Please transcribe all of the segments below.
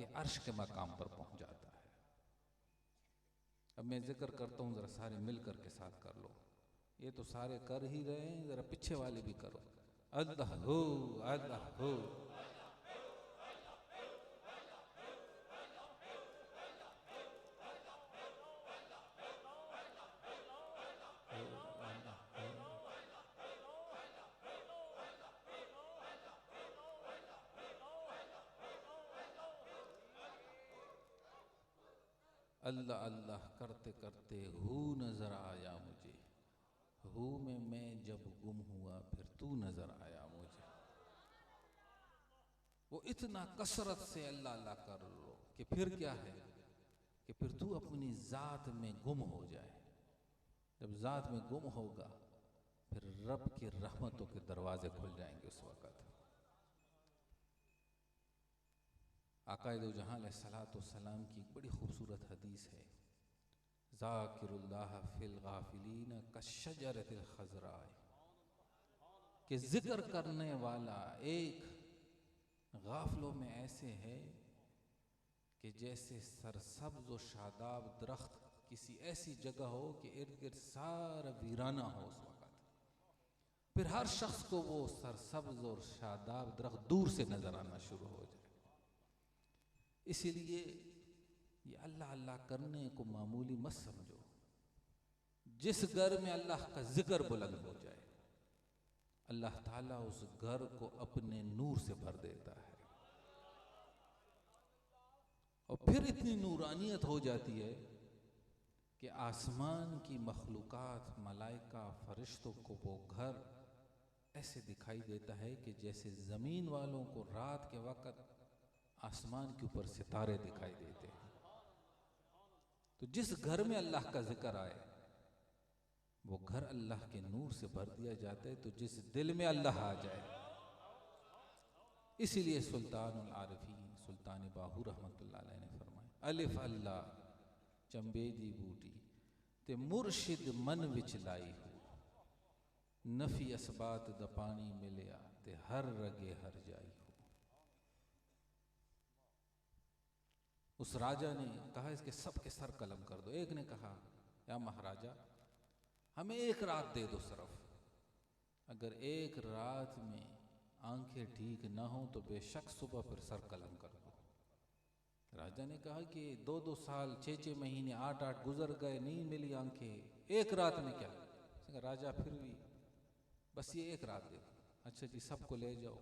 के अर्श के मकाम पर पहुंच जाता है। अब मैं जिक्र करता हूँ, ज़रा सारे मिल कर के साथ कर लो। ये तो सारे कर ही रहे हैं, ज़रा पीछे वाले भी करो। अल्लाह हो, अल्लाह हो। अल्लाह अल्लाह करते करते हू नजर आया मुझे, हू में मैं जब गुम हुआ फिर तू नजर आया मुझे। वो इतना कसरत से अल्लाह अल्लाह कर लो कि फिर क्या है कि फिर तू अपनी जात में गुम हो जाए। जब जात में गुम होगा फिर रब की रहमतों के दरवाजे खुल जाएंगे। उस वक़्त आक़ाए दो जहां अलैहिस्सलातु वस्सलाम की एक बड़ी खूबसूरत हदीस है, ज़ाकिरुल्लाह फिल गाफिलीन कश्शजरतिल खज़रा, कि जिक्र करने वाला एक गाफलों में ऐसे है कि जैसे सरसब्ज़ व शादाब दरख्त किसी ऐसी जगह हो कि इर्द गिर्द सारा वीराना हो। उस वक़्त फिर हर शख्स को वो सरसब्ज़ और शादाब दरख्त दूर से नजर आना शुरू हो जाए। इसीलिए ये अल्लाह अल्लाह करने को मामूली मत समझो। जिस घर में अल्लाह का जिक्र बुलंद हो जाए, अल्लाह ताला उस घर को अपने नूर से भर देता है और फिर इतनी नूरानियत हो जाती है कि आसमान की मखलूकात, मलाइका, फरिश्तों को वो घर ऐसे दिखाई देता है कि जैसे ज़मीन वालों को रात के वक़्त आसमान के ऊपर सितारे दिखाई देते हैं। तो जिस घर में अल्लाह का जिक्र आए वो घर अल्लाह के नूर से भर दिया जाता है। तो जिस दिल में अल्लाह आ जाए, इसीलिए सुल्तानुल आरिफीन सुल्तान बाहू रहमतुल्लाह अलैह ने फरमाया, अलिफ अल्लाह चंबे दी बूटी ते मुर्शिद मन विच लाई हो, नफी असबात द पानी मिलिया ते हर रगे हर जाई हो। उस राजा ने कहा इसके सबके सर कलम कर दो। एक ने कहा, या महाराजा हमें एक रात दे दो सिर्फ, अगर एक रात में आंखें ठीक ना हो तो बेशक सुबह फिर सर कलम कर दो। राजा ने कहा कि 2-2 साल 6-6 महीने 8-8 गुजर गए, नहीं मिली आंखें, एक रात में क्या। राजा फिर भी बस ये एक रात दे दो। अच्छा जी, सबको ले जाओ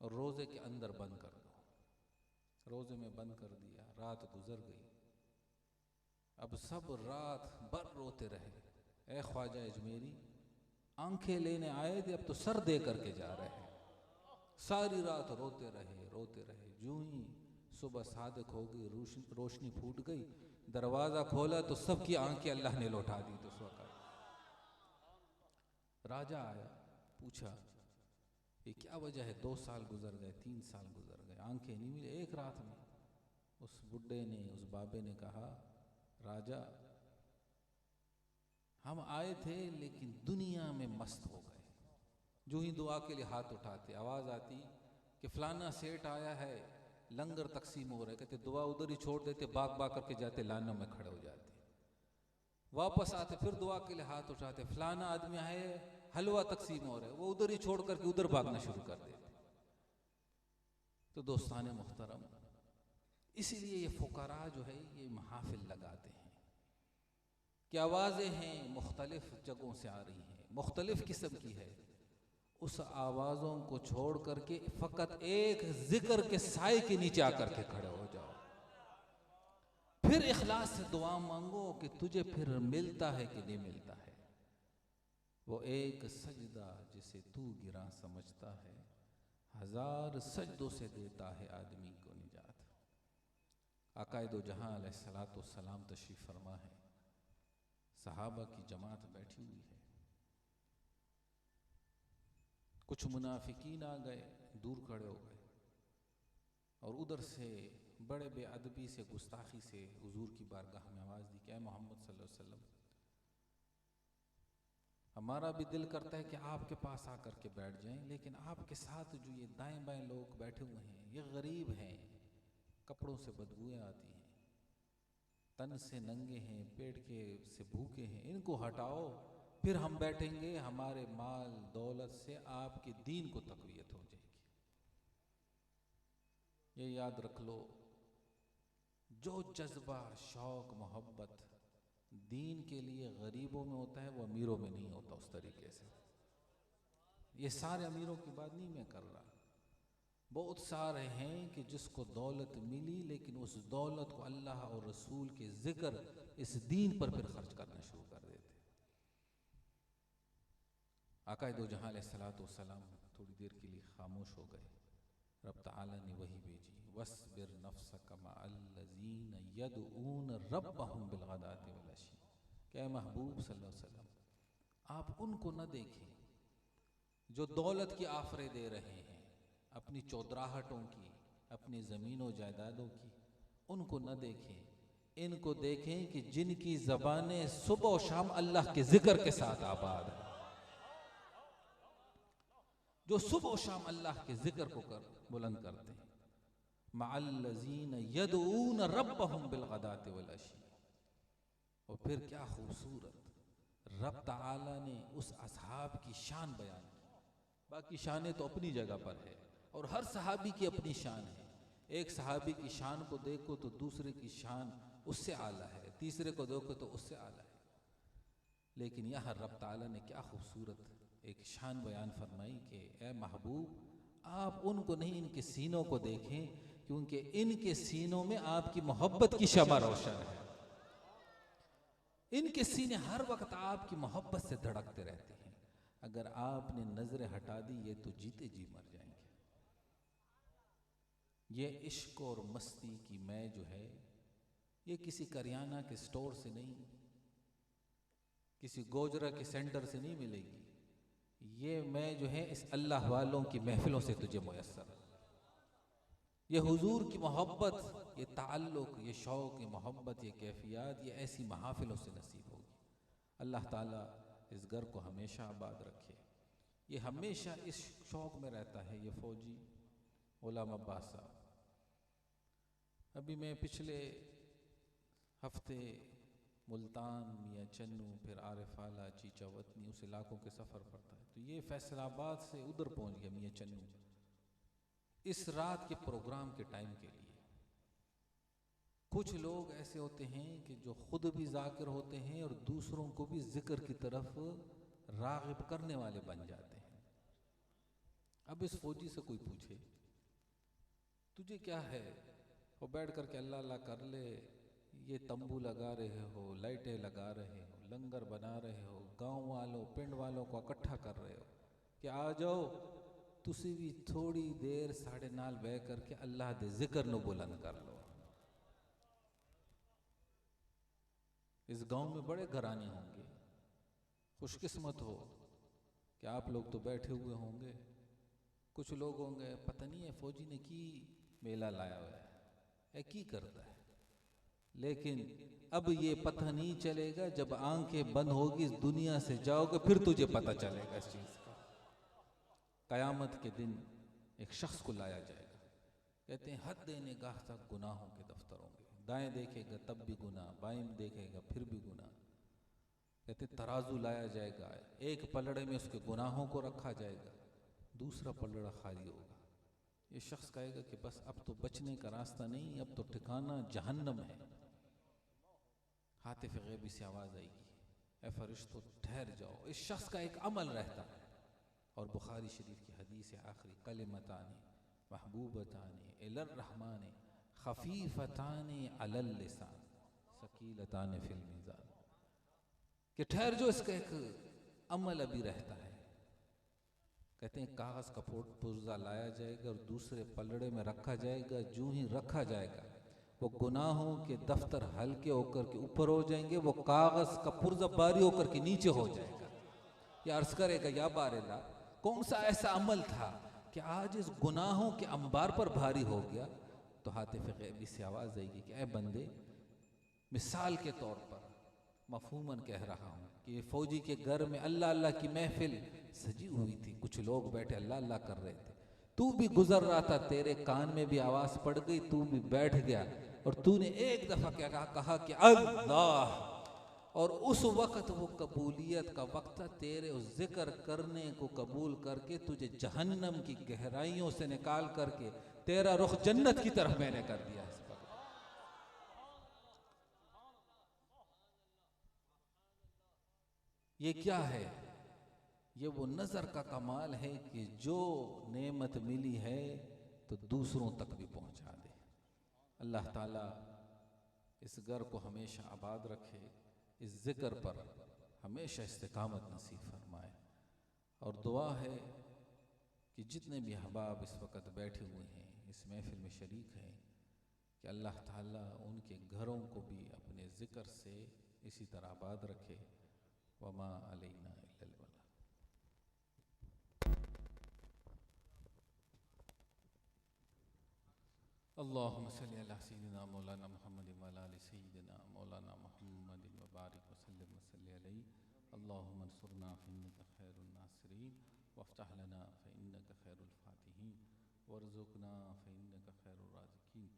और रोजे के अंदर बंद कर दो। रोजे में बंद कर दिया। रात गुजर गई। अब सब रात भर रोते रहे, ए ख्वाजा अजमेरी आंखें लेने आए थे, अब तो सर दे करके जा रहे हैं। सारी रात रोते रहे रोते रहे। जो ही सुबह सादिक हो गई, रोशनी फूट गई, दरवाजा खोला तो सबकी आंखें अल्लाह ने लौटा दी। तो उस वक्त राजा आया, पूछा ये क्या वजह है, 2 साल गुजर गए, 3 साल गुजर गए, आंखें नहीं मिली एक रात में। उस बुड्ढे ने, उस बाबे ने कहा, राजा हम आए थे लेकिन दुनिया में मस्त हो गए। जो ही दुआ के लिए हाथ उठाते आवाज आती कि फलाना सेठ आया है, लंगर तकसीम हो रहे, कहते दुआ उधर ही छोड़ देते, भाग भाग करके जाते, लानों में खड़े हो जाते। वापस आते फिर दुआ के लिए हाथ उठाते, फलाना आदमी आए, हलवा तकसीम हो रहा है, वो उधर ही छोड़ करके उधर भागना शुरू कर देते। तो दोस्ताने मुहतरम, इसीलिए ये फुकरा जो है ये महाफिल लगाते हैं कि आवाज़ें हैं मुख्तलिफ जगहों से आ रही हैं, मुख्तलिफ किस्म की है। उस आवाज़ों को छोड़ करके फ़कत एक जिक्र के साए के नीचे आकर के खड़े हो जाओ, फिर इखलास से दुआ मांगो कि तुझे फिर मिलता है कि नहीं मिलता है। वो एक सजदा जिसे तू गिरा समझता है, 1000 सजदों से देता है आदमी को निजात। आक़ाए दो जहां अलैहिस्सलातु वस्सलाम तशरीफ़ फरमा है, सहाबा की जमात बैठी हुई है, कुछ मुनाफिकीन आ गए, दूर खड़े हो गए और उधर से बड़े बेअदबी से, गुस्ताखी से हुजूर की बारगाह में आवाज़ दी कि ऐ मोहम्मद सल्लल्लाहु अलैहि वसल्लम हमारा भी दिल करता है कि आपके पास आकर के बैठ जाएं, लेकिन आपके साथ जो ये दाएं बाएं लोग बैठे हुए हैं ये गरीब हैं, कपड़ों से बदबूएं आती हैं, तन से नंगे हैं, पेट के से भूखे हैं, इनको हटाओ, फिर हम बैठेंगे, हमारे माल दौलत से आपके दीन को तक़वियत हो जाएगी। ये याद रख लो, जो जज्बा शौक मोहब्बत दीन के लिए गरीबों में होता है वो अमीरों में नहीं होता उस तरीके से। ये सारे अमीरों की बात नहीं मैं कर रहा, बहुत सारे हैं कि जिसको दौलत मिली लेकिन उस दौलत को अल्लाह और रसूल के जिक्र इस दीन पर फिर खर्च करना शुरू कर देते। आका दो जहां अलैहिस्सलाम थोड़ी देर के लिए खामोश हो गए। रब ताला ने वही भेजी, वस्बिर नफ्सक मअल्लज़ीना यदऊन रब्बहुम बिलगदाति वल अशी। क्या महबूब सल्लल्लाहु अलैहि वसल्लम, आप उनको न देखें जो दौलत की आफरे दे रहे हैं, अपनी चौधराहटों की, अपनी ज़मीनों जायदादों की, उनको न देखें, इनको देखें कि जिनकी ज़बानें सुबह और शाम अल्लाह के जिक्र के साथ आबाद है, जो सुबह और शाम अल्लाह के जिक्र को बुलंद करते हैं। मअल्लज़ीना यदऊन रब्बहुम बिलगदाति वल अशी। और फिर क्या खूबसूरत रब ताला ने उस असहाब की शान बयान की। बाकी शानें तो अपनी जगह पर है और हर सहाबी की अपनी शान है। एक सहाबी की शान को देखो तो दूसरे की शान उससे आला है, तीसरे को देखो तो उससे आला है। लेकिन यहाँ रब ताला ने क्या खूबसूरत एक शान बयान फरमाई कि ए महबूब, आप उनको नहीं इनके सीनों को देखें, क्योंकि इनके सीनों में आपकी मोहब्बत की शमा रोशन है। इनके सीने हर वक्त आपकी मोहब्बत से धड़कते रहते हैं। अगर आपने नजरें हटा दी ये तो जीते जी मर जाएंगे। ये इश्क और मस्ती की मैं जो है ये किसी करियाना के स्टोर से नहीं, किसी गोजरा के सेंटर से नहीं मिलेगी। ये मैं जो है इस अल्लाह वालों की महफिलों से तुझे मुयस्सर, ये हुजूर की मोहब्बत, ये ताल्लुक, ये शौक़, ये मोहब्बत, ये कैफियत, ये ऐसी महफिलों से नसीब होगी। अल्लाह ताला इस घर को हमेशा आबाद रखे। ये हमेशा इस शौक़ में रहता है ये फ़ौजी गुलाम अब्बास साहब। अभी मैं पिछले हफ्ते मुल्तान, मियाँ चन्नू, फिर आरिफाला, चीचा वतनी, उस इलाकों के सफ़र पर था, तो ये फैसलाबाद से उधर पहुँच गया मियाँ चन्नू इस रात के प्रोग्राम के टाइम के लिए। कुछ लोग ऐसे होते हैं कि जो खुद भी जाकिर होते हैं और दूसरों को भी जिक्र की तरफ राग़िब करने वाले बन जाते हैं। अब इस फौजी से कोई पूछे तुझे क्या है, वो बैठ कर के अल्लाह अल्लाह कर ले, ये तंबू लगा रहे हो, लाइटें लगा रहे हो, लंगर बना रहे हो, गांव वालों पिंड वालों को इकट्ठा कर रहे हो कि आ जाओ तुसी भी थोड़ी देर साढ़े नाल बह करके अल्लाह दे जिक्र नो बुलंद कर लो। इस गांव में बड़े घराने होंगे, खुशकिस्मत हो कि आप लोग तो बैठे हुए होंगे। कुछ लोग होंगे पता नहीं है फौजी ने की मेला लाया हुआ है की करता है, लेकिन अब ये पता नहीं चलेगा, जब आंखें बंद होगी इस दुनिया से जाओगे फिर तुझे पता चलेगा इस चीज़ का। क़यामत के दिन एक शख्स को लाया जाएगा, कहते हैं हद देने गाह तक गुनाहों के दफ्तर होंगे, दाएं देखेगा तब भी गुनाह, बाएं देखेगा फिर भी गुनाह। कहते तराजू लाया जाएगा, एक पलड़े में उसके गुनाहों को रखा जाएगा, दूसरा पलड़ा खाली होगा। ये शख्स कहेगा कि बस अब तो बचने का रास्ता नहीं, अब तो ठिकाना जहन्नम है। हातिफ गैबी से आवाज़ आएगी, ए फरिश्तों ठहर जाओ। इस शख्स का एक अमल रहता है और बुखारी शरीफ की हदीस है आखिरी, कलिमताने महबूबताने इलर रहमाने खफीफताने अलल लिसान सकीलताने फिल मीज़ान, कि ठहर जो इसका एक अमल अभी रहता है। कहते हैं कागज़ का पुर्जा लाया जाएगा और दूसरे पलड़े में रखा जाएगा। जो ही रखा जाएगा वो गुनाहों के दफ्तर हल्के होकर के ऊपर हो जाएंगे, वो कागज़ का पुर्जा भारी होकर के नीचे हो जाएगा। या अर्ज़ करेगा या बारेला कौन सा ऐसा अमल था कि आज इस गुनाहों के अंबार पर भारी हो गया। तो हातिफ गैबी से आवाज़ आएगी कि ए बंदे, मिसाल के तौर पर मफहूमन कह रहा हूँ कि फौजी के घर में अल्लाह अल्लाह की महफिल सजी हुई थी, कुछ लोग बैठे अल्लाह अल्लाह कर रहे थे, तू भी गुजर रहा था, तेरे कान में भी आवाज पड़ गई, तू भी बैठ गया और तूने एक दफा क्या कहा कि अल्लाह, और उस वक्त वो कबूलियत का वक्त था, तेरे उस जिक्र करने को कबूल करके तुझे जहन्नम की गहराइयों से निकाल करके तेरा रुख जन्नत की तरफ मैंने कर दिया। ये क्या है? ये वो नज़र का कमाल है कि जो नेमत मिली है तो दूसरों तक भी पहुंचा दे। अल्लाह ताला इस घर को हमेशा आबाद रखे, इस जिक्र पर हमेशा इस्तिकामत नसीब फरमाए। और दुआ है कि जितने भी अहबाब इस वक्त बैठे हुए हैं, इस महफिल में शरीक हैं, कि अल्लाह ताला उनके घरों को भी अपने जिक्र से इसी तरह आबाद रखे। वमा अलैना इल्लल बलाग। अल्लाहुम्मा सल्लि अला सय्यिदिना मौलाना मुहम्मद व अला आलि सय्यिदिना मौलाना मुहम्मद व बारिक व सल्लिम व सल्लि अलैहि। अल्लाहुम्मा अंसुरना फइन्नका खैरुन नासिरीन वफ्तह लना फइन्नका खैरुल फातिहीन वरज़ुक़ना फइन्नका खैरुर राज़िकीन।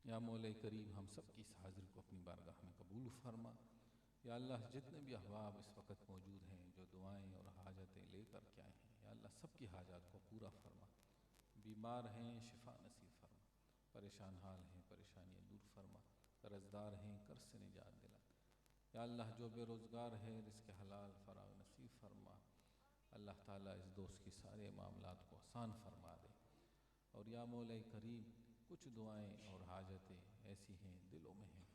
या मौला करीम, हम सब की इस हाज़िरी को अपनी बारगाह में कबूल फरमा। या अल्लाह, जितने भी अहबाब इस वक्त मौजूद हैं जो दुआएं और हाजतें लेकर के आए हैं, या अल्लाह सबकी हाजात को पूरा फरमा। बीमार हैं शिफा नसीब फरमा, परेशान हाल हैं परेशानियाँ दूर फरमा, कर्जदार हैं कर्ज से निजात दिला। या अल्लाह, जो बेरोज़गार है रिज़्क़ हलाल फराग नसीब फरमा। अल्लाह ताला इस दोस्त की सारे मामलात को आसान फरमा दे। और या मौला करीम, कुछ दुआएं और हाजतें ऐसी हैं दिलों में हैं,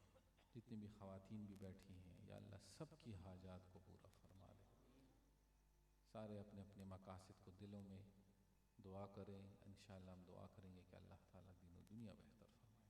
जितनी भी ख़वातीन भी बैठी हैं, या अल्लाह सबकी हाजात को पूरा फरमा दे। सारे अपने अपने मकासद को दिलों में दुआ करें। इंशाअल्लाह हम दुआ करेंगे कि अल्लाह ताला दीन दुनिया बेहतर फरमाए।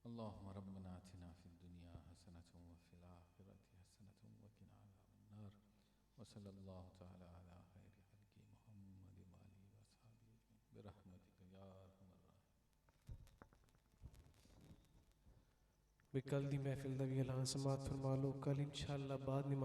अल्लाहुम्मा रब्बना आतिना फिद दुनिया हसनतन व फिल आखिरति हसनतन व क़िना अज़ाबन्नार। व सल्लल्लाहु तआला अला खैरि खल्क़ि मुहम्मद व आलिहि व अस्हाबिहि बिरहमतिका या अरहमर राहिमीन। कल दी महफिल दा भी ऐलान समात फरमा लो। कल इंशाअल्लाह बाद